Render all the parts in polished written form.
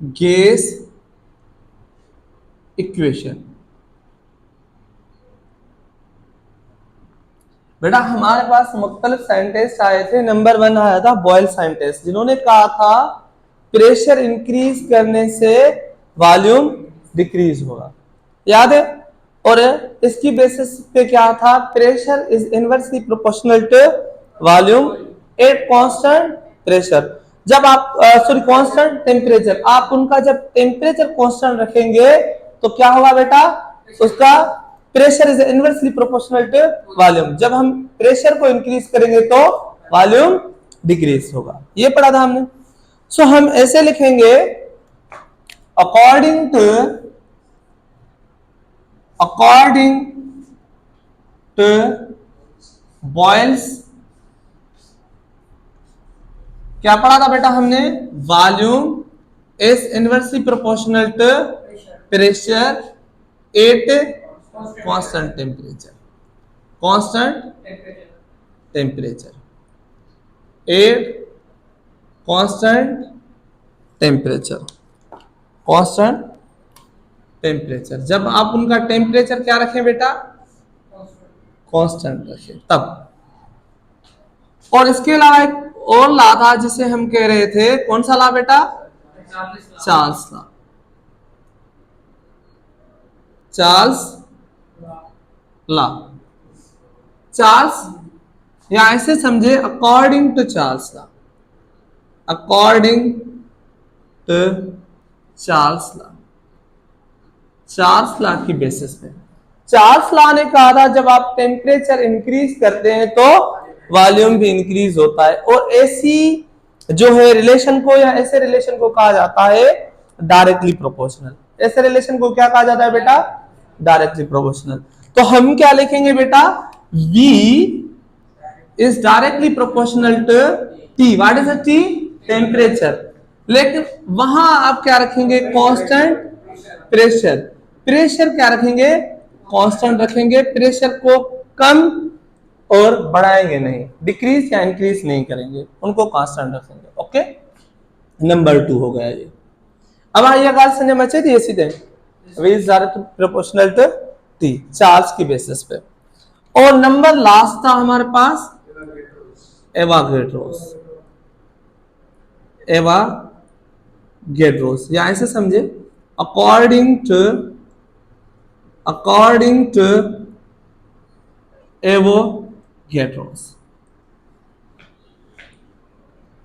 Gas equation. बेटा हमारे पास मुख्तलिफ साइंटिस्ट आए थे। नंबर 1 आया था बॉयल साइंटिस्ट, जिन्होंने कहा था प्रेशर इंक्रीज करने से वॉल्यूम डिक्रीज होगा, याद है। और इसकी बेसिस पे क्या था, pressure is inversely proportional to volume at constant pressure. जब आप सॉरी कांस्टेंट टेम्परेचर, आप उनका जब टेम्परेचर कांस्टेंट रखेंगे तो क्या होगा बेटा, उसका pressure is inversely proportional to volume. जब हम प्रेशर को इंक्रीज करेंगे तो वॉल्यूम डिक्रीज होगा, ये पढ़ा था हमने। सो हम ऐसे लिखेंगे अकॉर्डिंग टू बॉयल्स, क्या पढ़ा था बेटा हमने, volume is inversely proportional to pressure at constant temperature at constant temperature. जब आप उनका टेम्परेचर क्या रखें बेटा, कांस्टेंट रखें तब। और इसके अलावा एक और लॉ था जिसे हम कह रहे थे, कौन सा लॉ बेटा, चार्ल्स लॉ। चार्ल्स या ऐसे समझे according to Charles law, Charles law की बेसिस पे चार्ल्स लॉ ने कहा था जब आप टेम्परेचर इंक्रीज करते हैं तो वॉल्यूम भी इंक्रीज होता है। और ऐसी जो है रिलेशन को या ऐसे रिलेशन को कहा जाता है डायरेक्टली प्रोपोर्शनल। ऐसे रिलेशन को क्या कहा जाता है बेटा, डायरेक्टली प्रोपोर्शनल। तो हम क्या लिखेंगे बेटा, V is directly proportional to T। What is T, temperature. लेकिन वहां आप क्या रखेंगे, कांस्टेंट प्रेशर। प्रेशर क्या रखेंगे, कांस्टेंट रखेंगे। प्रेशर को कम और बढ़ाएंगे नहीं, डिक्रीज या इंक्रीज नहीं करेंगे, उनको कांस्टेंट रखेंगे। ओके, नंबर 2 हो गया ये। अब आइए बात समझ में चाहिए सीधे, V is directly proportional to T, Charles की बेसिस पे। और नंबर लास्ट था हमारे पास एवागेड्रोस, या ऐसे समझे अकॉर्डिंग टू एवोगेड्रोस।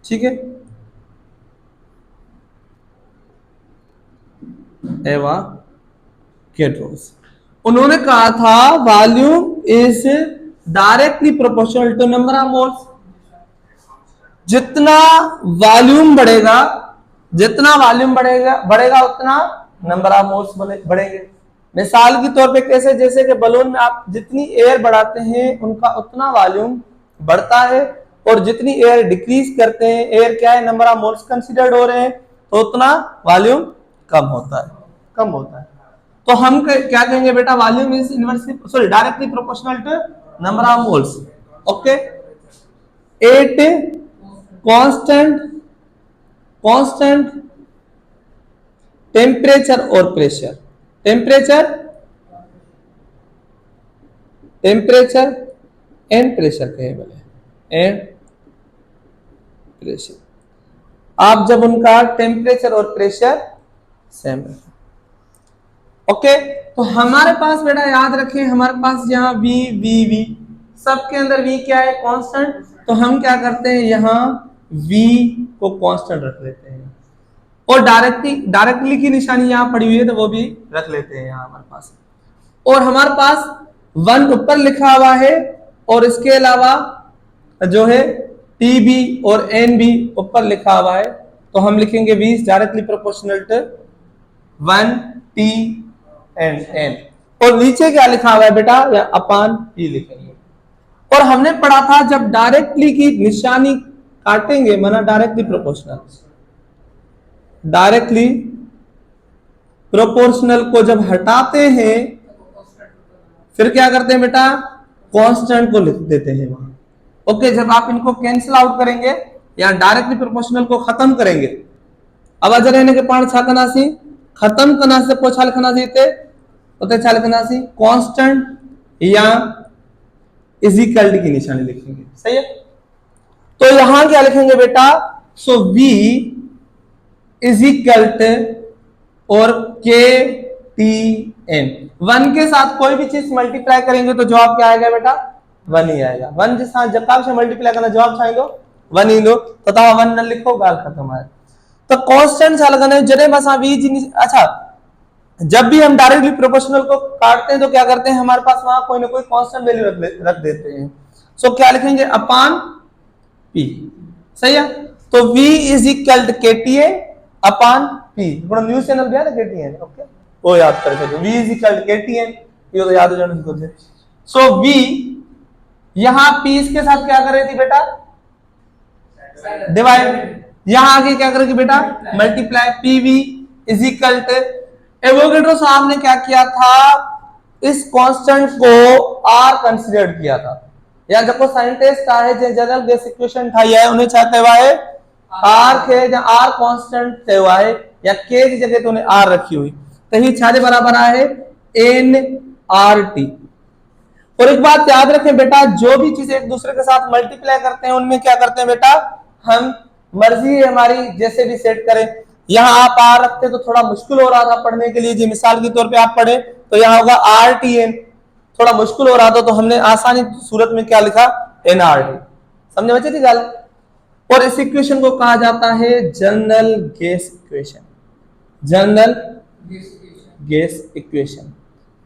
ठीक है, एवागेड्रोस। उन्होंने कहा था volume is directly proportional to number of moles. जितना वॉल्यूम बढ़ेगा उतना नंबर ऑफ मोल्स बढ़ेंगे। मिसाल के तौर पे कैसे, जैसे कि बलून में आप जितनी एयर बढ़ाते हैं उनका उतना वॉल्यूम बढ़ता है, और जितनी एयर डिक्रीज करते हैं, एयर क्या है, नंबर ऑफ मोल्स कंसीडर्ड हो रहे हैं, तो उतना वॉल्यूम कम होता है। तो हम क्या कहेंगे बेटा, volume is inversely directly proportional to number of moles. Okay, at constant temperature और प्रेशर। टेम्परेचर एंड प्रेशर कहे बोले, एंड प्रेशर। आप जब उनका टेम्परेचर और प्रेशर सेम रखें। ओके, तो हमारे पास बेटा याद रखें, हमारे पास यहाँ V सबके अंदर V क्या है, कांस्टेंट। तो हम क्या करते हैं, यहाँ V को कांस्टेंट रख लेते हैं, और डायरेक्टली की निशानी यहाँ पड़ी हुई है तो वो भी रख लेते हैं यहाँ हमारे पास। और हमारे पास 1 ऊपर लिखा हुआ है, और इसके अलावा जो है TB और NB ऊपर लिखा हुआ है, तो हम लिखेंगे V is directly proportional to 1T and N। और नीचे क्या लिखा हुआ है बेटा, या अपॉन P लिखेंगे। और हमने पढ़ा था जब डायरेक्टली की निशानी काटेंगे, माना डायरेक्टली प्रोपोर्शनल को जब हटाते हैं, फिर क्या करते हैं बेटा, कांस्टेंट को लिख देते हैं वहां। ओके, जब आप इनको कैंसिल आउट करेंगे या डायरेक्टली प्रोपोर्शनल को खत्म करेंगे, अब अजर रहने के पाण छा कंदासीं, खत्म कंदासीं पोइ छा लिखंदासीं हिते, उते छा लिखंदासीं कांस्टेंट या इज इक्वल टू की निशानी लिखेंगे। सही है, तो यहां क्या लिखेंगे बेटा, सो v इज इक्वल टू और के टी एन, 1 के साथ कोई भी चीज मल्टीप्लाई करेंगे तो जवाब क्या आएगा बेटा, 1 ही आएगा। 1 के साथ जब से मल्टीप्लाई करना जवाब चाहेंगे 1 ही दो, तथा 1 न लिखो गाल खत्म है। तो कांस्टेंट छा लगने जरे बस v अच्छा, जब भी हम डायरेक्टली प्रोपोर्शनल को काटते हैं तो क्या करते हैं, हमारे पास वहां कोई ना कोई कांस्टेंट वैल्यू रख देते हैं। सो क्या लिखेंगे, अपॉन p। सही है, तो v is equal to KTN upon p, थोड़ा न्यूज चैनल भी है ना KTN, ओके वो याद कर सकते, v is equal to KTN, ये तो याद हो जाना चाहिए। सो v यहां p इसके साथ क्या कर रही थी बेटा, डिवाइड, यहां आगे क्या करेगी बेटा, multiply, pv is equal to, Avogadro साहब ने क्या किया था, इस कांस्टेंट को r कंसीडर किया था, या जो साइंटिस्ट है जो जनरल गैस इक्वेशन ठाई है उन्हें छा कयो आहे, r के या r कांस्टेंट कयो आहे, या k की जगह तो उन्हें r रखी हुई, तो ही छाजे बराबर आहे nRT। और एक बात याद रखें बेटा, जो भी चीज एक दूसरे के साथ मल्टीप्लाई करते हैं उनमें क्या करते हैं बेटा, हम मर्जी है हमारी जैसे भी सेट करें। यहां आप आर रखते तो थोड़ा मुश्किल हो रहा था पढ़ने के लिए, जी मिसाल के तौर पे आप पढ़े तो यहां होगा RTN, थोड़ा मुश्किल हो रहा था तो हमने आसानी सूरत में क्या लिखा, NRT। समझे बच्चे थी गाल। और इस इक्वेशन को कहा जाता है general gas equation, general gas equation,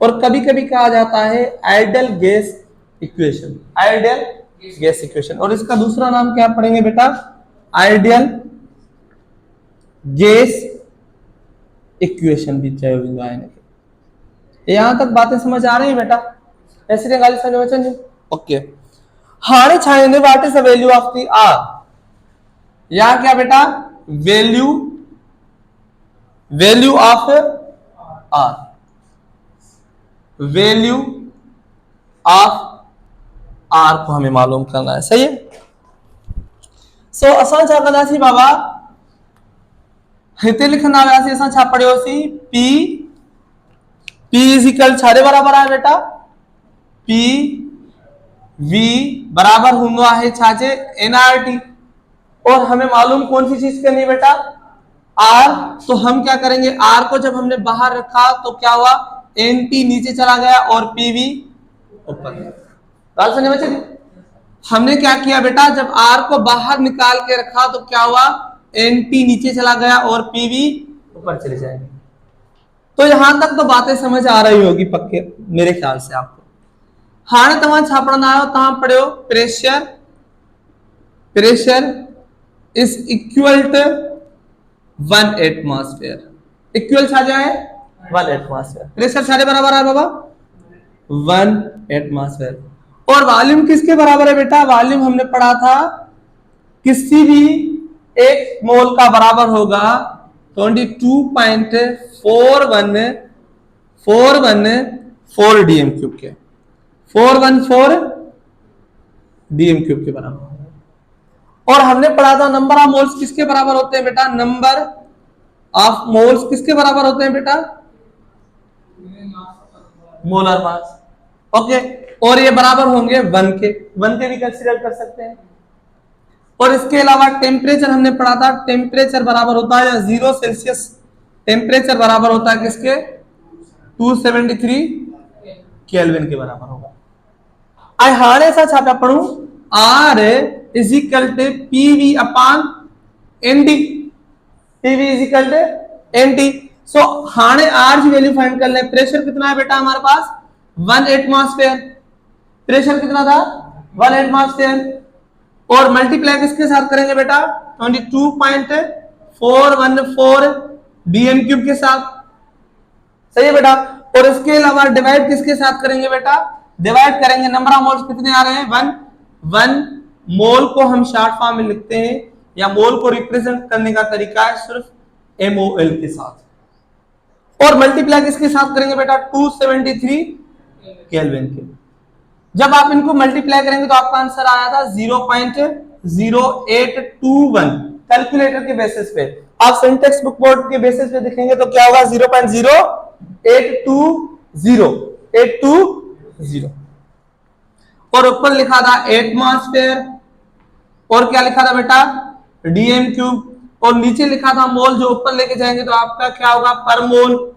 और कभी कभी कहा जाता है ideal gas equation, ideal gas equation, और इसका दूसरा नाम क्या पढ़ेंगे बेटा, आइडियल गैस इक्वेशन भी चाहिए। यहां तक बातें समझ आ रही है बेटा, ऐसे गाली समझ, ओके। हाणे छाएंगे what is the value of the R, यहां क्या बेटा, value, value of R, value of R को हमें मालूम करना है। सही है, सो असां छा कंदासीं बाबा, हिते लिखंदा हुआसीं असां छा पढ़ियोसीं, p इज इक्वल छारे बराबर आहे बेटा, p v बराबर हूंदो आहे छाजे, nRT, और हमें मालूम कौन सी चीज करनी है बेटा, r, तो हम क्या करेंगे, r को जब हमने बाहर रखा तो क्या हुआ, NT नीचे चला गया और PV ऊपर। बात समझे बच्चे, हमने क्या किया बेटा, जब r को बाहर निकाल के रखा तो क्या हुआ, NT नीचे चला गया और PV ऊपर चले जाएंगे। तो यहां तक तो बातें समझ आ रही होगी पक्के मेरे ख्याल से आपको। हाणे तव्हां छा पढ़ंदा आहियो, तव्हां पढ़ियो pressure, pressure is equal to 1 atmosphere, equal छा जाए 1 एटमॉस्फेयर, प्रेशर छारे बराबर है बाबा 1 एटमॉस्फेयर। और वॉल्यूम किसके बराबर है बेटा, वॉल्यूम हमने पढ़ा था किसी भी एक मोल का बराबर होगा 22.414 डीएम क्यूब के, 414 डीएम क्यूब के बराबर। और हमने पढ़ा था नंबर ऑफ मोल्स किसके बराबर होते हैं बेटा, नंबर ऑफ मोल्स किसके बराबर होते हैं बेटा, मोलर मास, ओके। और ये बराबर होंगे 1 के भी कंसीडर कर सकते हैं। और इसके अलावा टेम्परेचर हमने पढ़ा था, टेम्परेचर बराबर होता है 0 सेल्सियस, टेम्परेचर बराबर होता है किसके, 273 केल्विन के बराबर होगा। आई हाणे सा छापा पढ़ू, R is equal to PV upon ND, PV is equal to ND। सो हाणे R की वैल्यू फाइंड कर ले। प्रेशर कितना है बेटा हमारे पास, 1 एटमॉस्फेयर, प्रेशर कितना था 1 एटमॉस्फेयर, और मल्टीप्लाई किसके साथ करेंगे बेटा, 22.414 डीएम क्यूब के साथ। सही है बेटा। और इसके अलावा डिवाइड किसके साथ करेंगे बेटा, डिवाइड करेंगे, नंबर ऑफ मोल्स कितने आ रहे हैं 1 मोल को हम शॉर्ट फॉर्म में लिखते हैं, या मोल को रिप्रेजेंट करने का तरीका है सिर्फ MOL के साथ। और मल्टीप्लाई किसके साथ करेंगे बेटा, 273 केल्विन के। जब आप इनको मल्टीप्लाई करेंगे तो आपका आंसर आया था 0.0821 कैलकुलेटर के बेसिस पे। आप सिंटेक्स बुक बोर्ड के बेसिस पे देखेंगे तो क्या होगा 0.0820 और ऊपर लिखा था एटमॉस्फेयर और क्या लिखा था बेटा डीएम क्यूब और नीचे लिखा था मोल। जो ऊपर लेके जाएंगे तो आपका क्या होगा पर मोल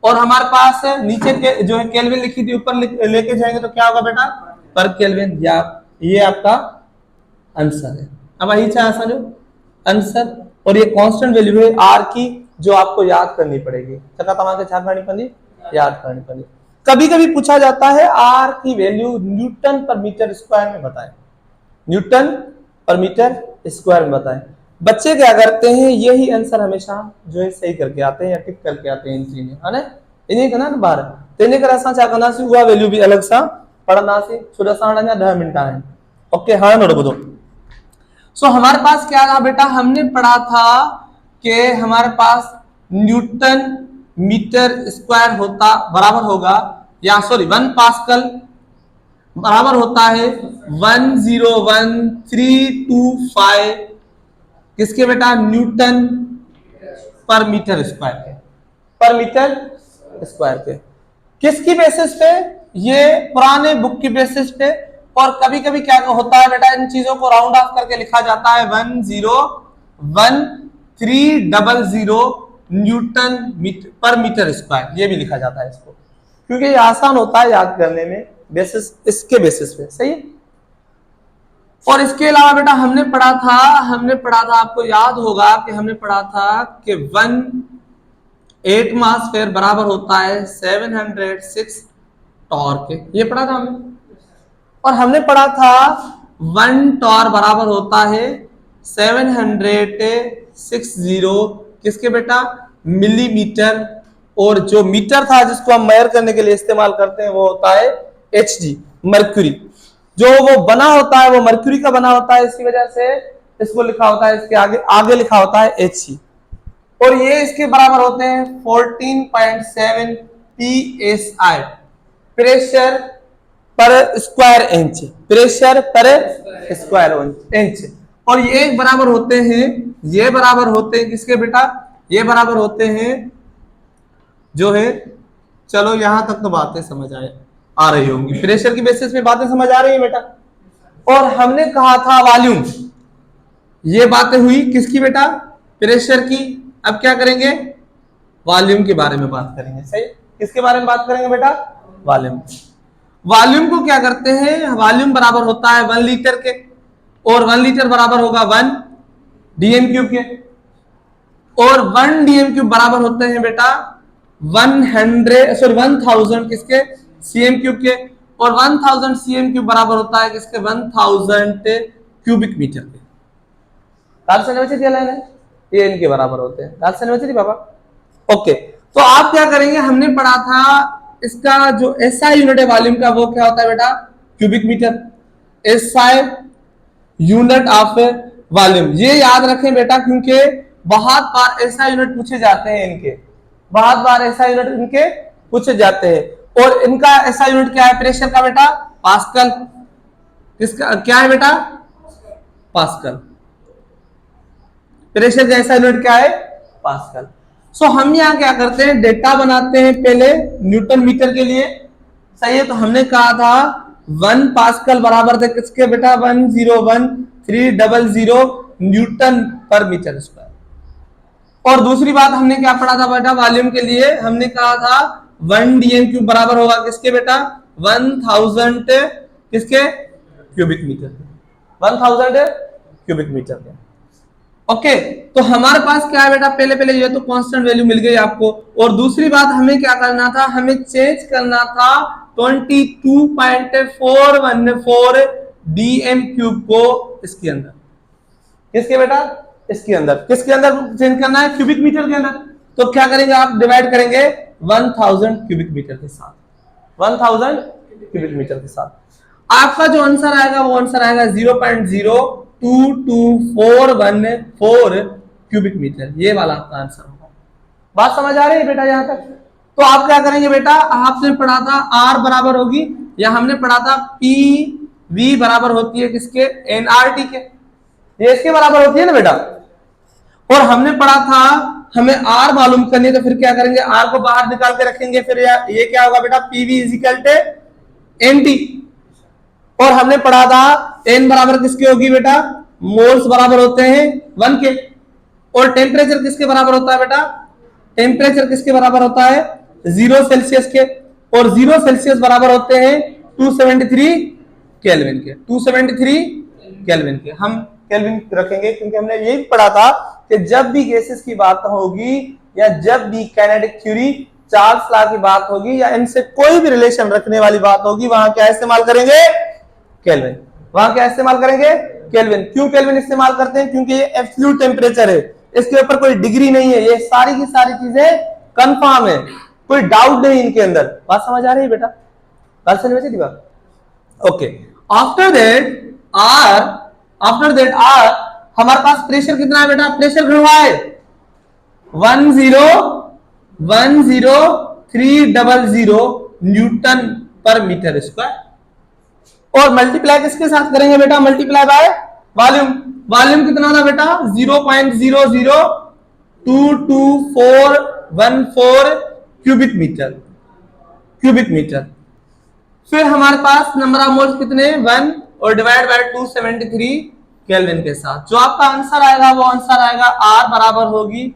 और हमारे पास है नीचे के जो है केल्विन लिखी थी ऊपर लेके जाएंगे तो क्या होगा बेटा पर केल्विन। या ये आपका आंसर है। अब यही आंसर जो आंसर और ये कांस्टेंट वैल्यू है आर की जो आपको याद करनी पड़ेगी। याद करनी पड़ेगी। कभी कभी पूछा जाता है आर की वैल्यू न्यूटन पर मीटर स्क्वायर में बताएं। न्यूटन पर मीटर स्क्वायर में बताएं। बच्चे क्या करते हैं यही आंसर हमेशा जो है सही करके आते हैं या टिक करके आते हैं इन चीजें है ना इन्हें करना ना बाहर तेने कर असा क्या करना सी हुआ वैल्यू भी अलग सा पढ़ना सी छोटा सा 10 मिनट है। ओके हाँ नोट बोलो। सो हमारे पास क्या था बेटा हमने पढ़ा था कि हमारे पास न्यूटन मीटर स्क्वायर होता बराबर होगा या सॉरी 1 पास्कल बराबर होता है 101,325 किसके बेटा न्यूटन पर मीटर स्क्वायर के पर मीटर स्क्वायर पे। किसकी बेसिस पे ये पुराने बुक की बेसिस पे और कभी कभी क्या होता है बेटा इन चीजों को राउंड ऑफ करके लिखा जाता है 101,300 न्यूटन पर मीटर स्क्वायर ये भी लिखा जाता है इसको क्योंकि ये आसान होता है याद करने में बेसिस इसके बेसिस पे सही है। और इसके अलावा बेटा हमने पढ़ा था आपको याद होगा कि हमने पढ़ा था कि 1 एटमॉस्फेयर बराबर होता है 706 टॉर्क के ये पढ़ा था हमने। और हमने पढ़ा था 1 टॉर बराबर होता है 760 किसके बेटा मिलीमीटर और जो मीटर था जिसको हम मेजर करने के लिए इस्तेमाल करते हैं वो होता है एचजी मर्क्यूरी। जो वो बना होता है वो मर्क्यूरी का बना होता है इसी वजह से इसको लिखा होता है इसके आगे लिखा होता है एचजी और ये इसके बराबर होते हैं 14.7 psi प्रेशर पर स्क्वायर इंच प्रेशर पर स्क्वायर इंच। और ये बराबर होते हैं किसके बेटा ये बराबर होते हैं जो है चलो यहां तक तो बातें समझ आ रही होंगी प्रेशर की बेसिस पे बातें समझ आ रही है बेटा। और हमने कहा था वॉल्यूम ये बातें हुई किसकी बेटा प्रेशर की। अब क्या करेंगे वॉल्यूम के बारे में बात करेंगे सही किसके बारे में बात करेंगे बेटा वॉल्यूम को क्या करते हैं वॉल्यूम बराबर होता है 1 लीटर के और 1 लीटर बराबर होगा 1 डीएम क्यूब के और 1 डीएम क्यूब बराबर होते हैं बेटा 1000 किसके सीएम क्यूब के और 1000 सीएम क्यूब बराबर होता है किसके 1000 क्यूबिक मीटर के। ये इनके बराबर होते हैं बाबा। ओके तो आप क्या करेंगे हमने पढ़ा था इसका जो एसआई यूनिट है वॉल्यूम का वो क्या होता है बेटा cubic metre SI unit of volume. ये याद रखें बेटा क्योंकि बहुत बार एसआई यूनिट पूछे जाते हैं इनके पूछे जाते हैं और इनका एसआई यूनिट क्या है प्रेशर का बेटा पास्कल। किसका क्या है बेटा पास्कल प्रेशर का एसआई यूनिट क्या है पास्कल। सो हम यहाँ क्या करते हैं डेटा बनाते हैं पहले न्यूटन मीटर के लिए सही है। तो हमने कहा था 1 पास्कल बराबर थे किसके बेटा 101,300 न्यूटन पर मीटर स्क्वायर। और दूसरी बात हमने क्या पढ़ा था बेटा वॉल्यूम के लिए हमने कहा था 1 डीएम क्यूब बराबर होगा किसके बेटा 1000 किसके क्यूबिक मीटर 1000 क्यूबिक मीटर के। ओके तो हमारे पास क्या है बेटा पहले ये तो कांस्टेंट वैल्यू मिल गई आपको। और दूसरी बात हमें क्या करना था हमें चेंज करना था 22.414 डीएम क्यूब को इसके अंदर किसके बेटा इसके अंदर चेंज करना है क्यूबिक मीटर के अंदर। तो क्या करेंगे आप डिवाइड करेंगे 1000 क्यूबिक मीटर के साथ 1000 क्यूबिक मीटर के साथ आपका जो आंसर आएगा वो आंसर आएगा 0.02214 क्यूबिक मीटर ये वाला आपका आंसर होगा। बात समझ आ रही है बेटा यहाँ तक। तो आप क्या करेंगे बेटा आपने पढ़ा था आर बराबर होगी या हमने पढ़ा था पी वी बराबर होती है किसके एनआरटी के ये इसके बराबर होती है ना बेटा। और हमने पढ़ा था हमें आर मालूम करनी है, तो फिर क्या करेंगे, आर को बाहर निकाल के रखेंगे, फिर ये क्या होगा बेटा, PV is equal to NT. और हमने पढ़ा था एन बराबर किसके होगी बेटा, मोल्स बराबर होते हैं 1 के। और टेम्परेचर किसके बराबर होता है बेटा, टेम्परेचर किसके बराबर होता है, 0 सेल्सियस के। और 0 सेल्सियस बराबर होते हैं 273 केल्विन के, 273 केल्विन के। हम केल्विन रखेंगे क्योंकि हमने ये भी पढ़ा था कि जब भी गैसेस की बात होगी या जब भी काइनेटिक थ्योरी, चार्ल्स लॉ की बात होगी या इनसे कोई भी रिलेशन रखने वाली बात होगी, वहां क्या इस्तेमाल करेंगे, केल्विन। वहां क्या इस्तेमाल करेंगे, केल्विन। क्यों केल्विन इस्तेमाल करते हैं, क्योंकि ये एब्सोल्यूट टेम्परेचर है, इसके ऊपर कोई डिग्री नहीं है, ये सारी की सारी चीजें कंफर्म है, कोई डाउट नहीं इनके अंदर। बात समझ आ रही है बेटा, बात समझ में बात। ओके, आफ्टर दैट आर हमारे पास प्रेशर कितना है बेटा, प्रेशर घनवा है 10300 न्यूटन पर मीटर स्क्वायर। और मल्टीप्लाई किसके साथ करेंगे बेटा, मल्टीप्लाई बाय वॉल्यूम। वॉल्यूम कितना था बेटा, 0.0022414 क्यूबिक मीटर। फिर हमारे पास नंबर ऑफ मोल्स कितने, 1 और डिवाइड बाय 273 केल्विन के साथ। जो आपका आंसर आएगा वो आंसर आएगा आर बराबर होगी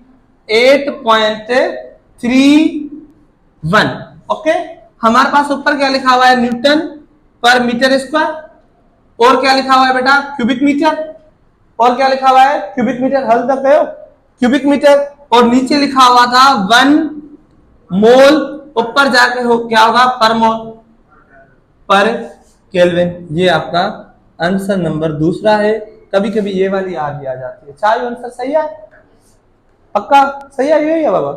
8.31। ओके, हमारे पास ऊपर क्या लिखा हुआ है, न्यूटन पर मीटर स्क्वायर। और क्या लिखा हुआ है बेटा, क्यूबिक मीटर। और क्या लिखा हुआ है, क्यूबिक मीटर। हल तक गए हो, क्यूबिक मीटर। और नीचे लिखा हुआ था 1 मोल, ऊपर जाके क्या होगा, पर मोल पर केल्विन। ये आपका आंसर नंबर दूसरा है। कभी कभी ये वाली याद भी आ जाती है। चाहे आंसर सही है, पक्का सही है ये बाबा।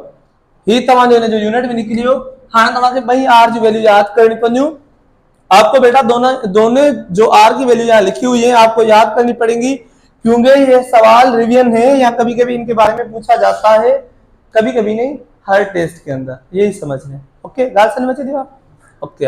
ही तमाम जो यूनिट में निकली हो, हाँ तमाम भाई आर की वैल्यू याद करनी पड़ी। आपको बेटा दोनों जो आर की वैल्यू यहाँ लिखी हुई है आपको याद करनी पड़ेगी, क्योंकि ये सवाल रिवीजन है या कभी कभी इनके बारे में पूछा जाता है, कभी कभी नहीं, हर टेस्ट के अंदर। यही समझ लें। ओके, गाल समझ दिया। ओके।